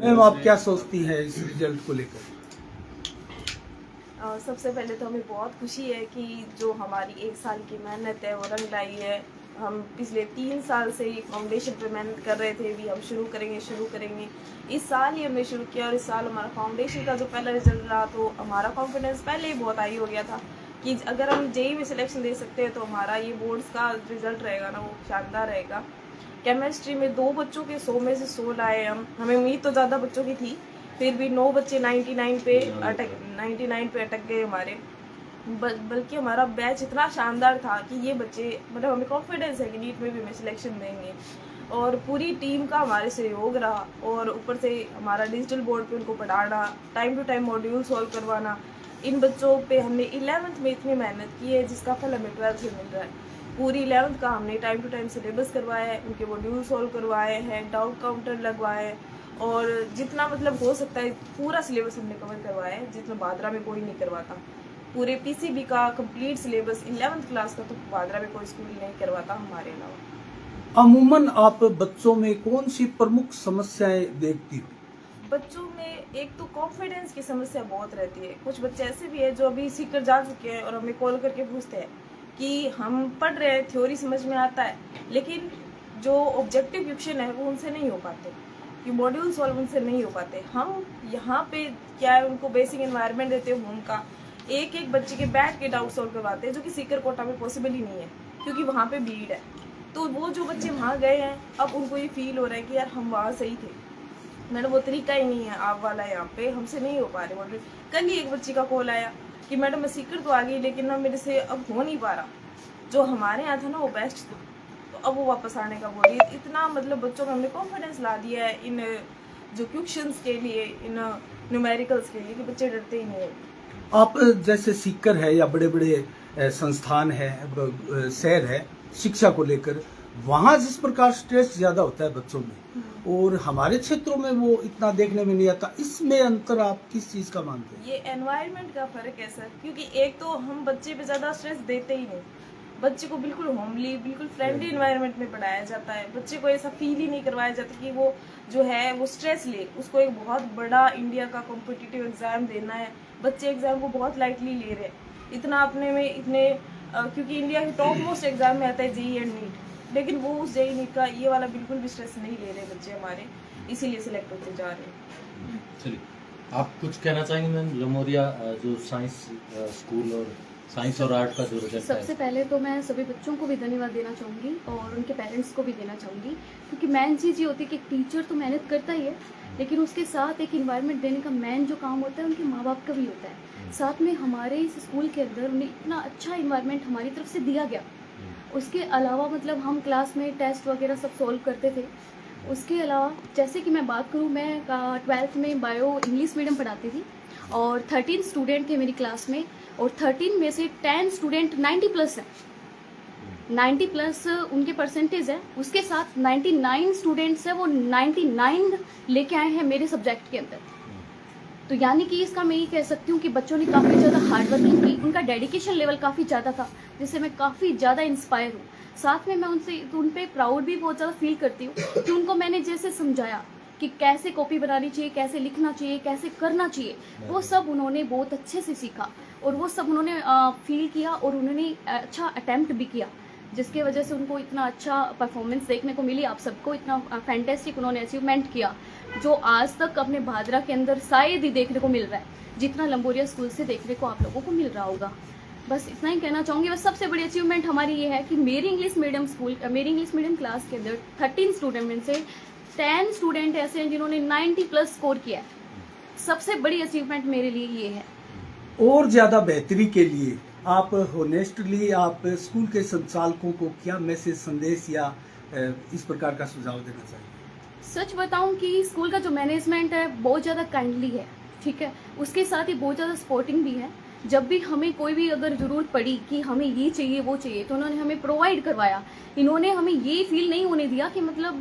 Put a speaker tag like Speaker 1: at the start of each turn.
Speaker 1: Ma'am आप क्या सोचती हैं इस रिजल्ट को लेकर?
Speaker 2: सबसे पहले तो हमें बहुत खुशी है कि जो हमारी एक साल की मेहनत है वो रंग लाई है। हम पिछले 3 साल से ये फाउंडेशन पे मेहनत कर रहे थे, भी हम शुरू करेंगे। इस साल ही हमने शुरू किया और इस साल हमारा फाउंडेशन का जो पहला रिजल्ट रहा तो हमारा कॉन्फिडेंस पहले ही बहुत हाई हो गया था कि अगर हम जेईई में सिलेक्शन दे सकते हैं तो हमारा ये बोर्ड्स का रिजल्ट रहेगा ना वो शानदार रहेगा। केमिस्ट्री में 2 बच्चों के 100 में से 100 लाए हम। हमें उम्मीद तो ज़्यादा बच्चों की थी, फिर भी 9 बच्चे 99 पे अटक गए हमारे। बल्कि हमारा बैच इतना शानदार था कि ये बच्चे मतलब हमें कॉन्फिडेंस है कि नीट में भी हमें सिलेक्शन देंगे। और पूरी टीम का हमारे सहयोग रहा और ऊपर से हमारा डिजिटल बोर्ड पे उनको पढ़ाना, time to time module solve करवाना। इन बच्चों पे हमने 11th में इतनी मेहनत की है जिसका फल हमें 12th में मिल रहा है। पूरी 11th का हमने टाइम टू टाइम सिलेबस करवाया है, उनके मॉड्यूल सॉल्व करवाए हैं, डाउट काउंटर लगवाए हैं और जितना मतलब हो सकता है पूरा सिलेबस हमने कवर करवाया है, जितना भादरा में कोई नहीं करवाता। पूरे पीसीबी का कंप्लीट सिलेबस 11th क्लास का तो भादरा में कोई स्कूल नहीं करवाता हमारे अलावा।
Speaker 1: अमूमन आप बच्चों में कौन सी प्रमुख समस्याएं देखती हो?
Speaker 2: बच्चों में एक तो कॉन्फिडेंस की समस्या बहुत रहती है। कुछ बच्चे ऐसे भी हैं जो अभी सीकर जा चुके हैं और हमें कॉल करके पूछते हैं कि हम पढ़ रहे हैं, थ्योरी समझ में आता है, लेकिन जो ऑब्जेक्टिव क्वेश्चन है वो उनसे नहीं हो पाते, कि मॉड्यूल सॉल्व उनसे नहीं हो पाते। हम यहाँ पे क्या है उनको बेसिक एनवायरनमेंट देते हैं होम का, एक बच्चे के बैठ के डाउट सॉल्व करवाते हैं, जो कि सीकर कोटा में पॉसिबल ही नहीं है क्योंकि वहाँ पे भीड़ है। तो वो जो बच्चे वहाँ गए हैं अब उनको ये फील हो रहा है कि यार हम वहाँ सही थे, मैडम वो तरीका ही नहीं है आप वाला, यहाँ पे हमसे नहीं हो पा रहे मॉड्यूल। कल ही एक बच्ची का कॉल आया कि मैडम मैं सीकर तो आ गई लेकिन ना मेरे से अब हो नहीं पा रहा, जो हमारे यहाँ था ना वो बेस्ट था, तो अब वो वापस आने का बोल रही है। इतना मतलब बच्चों में हमने कॉन्फिडेंस ला दिया है इन जो क्वेश्चंस के लिए, इन न्यूमेरिकल्स के लिए, कि बच्चे डरते ही नहीं है।
Speaker 1: आप जैसे सीकर है या बड़े बड़े संस्थान है, शहर है, शिक्षा को लेकर वहाँ जिस प्रकार स्ट्रेस ज्यादा होता है बच्चों में और हमारे क्षेत्रों में वो इतना देखने में नहीं आता, इसमें अंतर आप किस चीज का मानते हैं?
Speaker 2: ये एनवायरनमेंट का फर्क है सर, क्योंकि एक तो हम बच्चे पे ज्यादा स्ट्रेस देते ही नहीं, बच्चे को बिल्कुल होमली, बिल्कुल फ्रेंडली एनवायरनमेंट में पढ़ाया जाता है। बच्चे को ऐसा फील ही नहीं करवाया जाता कि वो जो है वो स्ट्रेस ले, उसको एक बहुत बड़ा इंडिया का कॉम्पिटिटिव एग्जाम देना है। बच्चे एग्जाम को बहुत लाइटली ले रहे हैं, इतना अपने में इतने क्योंकि इंडिया के टॉप मोस्ट एग्जाम में आता है जेईई एंड नीट, लेकिन वो उस जेईई नीट का ये वाला बिल्कुल भी स्ट्रेस नहीं ले रहे बच्चे हमारे, इसीलिए सिलेक्ट होते जा रहे हैं।
Speaker 3: चलिए, आप कुछ कहना चाहेंगे मैम? लमोरिया जो साइंस स्कूल और साइंस और आर्ट का जो रिजल्ट है।
Speaker 4: सबसे पहले तो मैं सभी बच्चों को भी धन्यवाद देना चाहूँगी और उनके पेरेंट्स को भी देना चाहूँगी, क्योंकि मेन चीज़ ये होती है कि एक टीचर तो मेहनत करता ही है, लेकिन उसके साथ एक इन्वायरमेंट देने का मेन जो काम होता है उनके माँ बाप का भी होता है। साथ में हमारे इस स्कूल के अंदर उन्हें इतना अच्छा इन्वायरमेंट हमारी तरफ से दिया गया। उसके अलावा मतलब हम क्लास में टेस्ट वगैरह सब सॉल्व करते थे। उसके अलावा जैसे कि मैं बात करूँ, मैं 12th में बायो इंग्लिश मीडियम पढ़ाती थी और 13 स्टूडेंट थे मेरी क्लास में और 13 में से 10 स्टूडेंट 90 प्लस है, 90 प्लस उनके परसेंटेज है। उसके साथ 99 स्टूडेंट्स है वो 99 लेके आए हैं मेरे सब्जेक्ट के अंदर। तो यानी कि इसका मैं ये कह सकती हूँ कि बच्चों ने काफ़ी ज़्यादा हार्ड वर्किंग की, उनका डेडिकेशन लेवल काफ़ी ज़्यादा था, जिससे मैं काफ़ी ज़्यादा इंस्पायर हूँ। साथ में मैं उन पे प्राउड भी बहुत ज़्यादा फील करती हूँ कि उनको मैंने जैसे समझाया कि कैसे कॉपी बनानी चाहिए, कैसे लिखना चाहिए, कैसे करना चाहिए, वो सब उन्होंने बहुत अच्छे से सीखा और वो सब उन्होंने फील किया और उन्होंने अच्छा अटैम्प्ट भी किया, जिसके वजह से उनको इतना अच्छा परफॉर्मेंस देखने को मिली। आप सबको इतना फैंटेस्टिक उन्होंने अचीवमेंट किया जो आज तक अपने भादरा के अंदर शायद ही देखने को मिल रहा है, जितना लंबोरिया स्कूल से देखने को आप लोगों को मिल रहा होगा। बस इतना ही कहना चाहूँगी। बस सबसे बड़ी अचीवमेंट हमारी ये है कि मेरी इंग्लिश मीडियम क्लास के अंदर 13 स्टूडेंट में से 10 स्टूडेंट ऐसे हैं जिन्होंने 90 प्लस स्कोर किया है। सबसे बड़ी अचीवमेंट मेरे लिए ये है।
Speaker 1: और ज्यादा बेहतरी के लिए आप होनेस्टली आप स्कूल के संचालकों को क्या मैसेज, संदेश या इस प्रकार का सुझाव देना चाहिए?
Speaker 4: सच बताऊं कि स्कूल का जो मैनेजमेंट है बहुत ज़्यादा काइंडली है, ठीक है, उसके साथ ही बहुत ज़्यादा सपोर्टिंग भी है। जब भी हमें कोई भी अगर ज़रूरत पड़ी कि हमें ये चाहिए वो चाहिए तो उन्होंने हमें प्रोवाइड करवाया। इन्होंने हमें ये फील नहीं होने दिया कि मतलब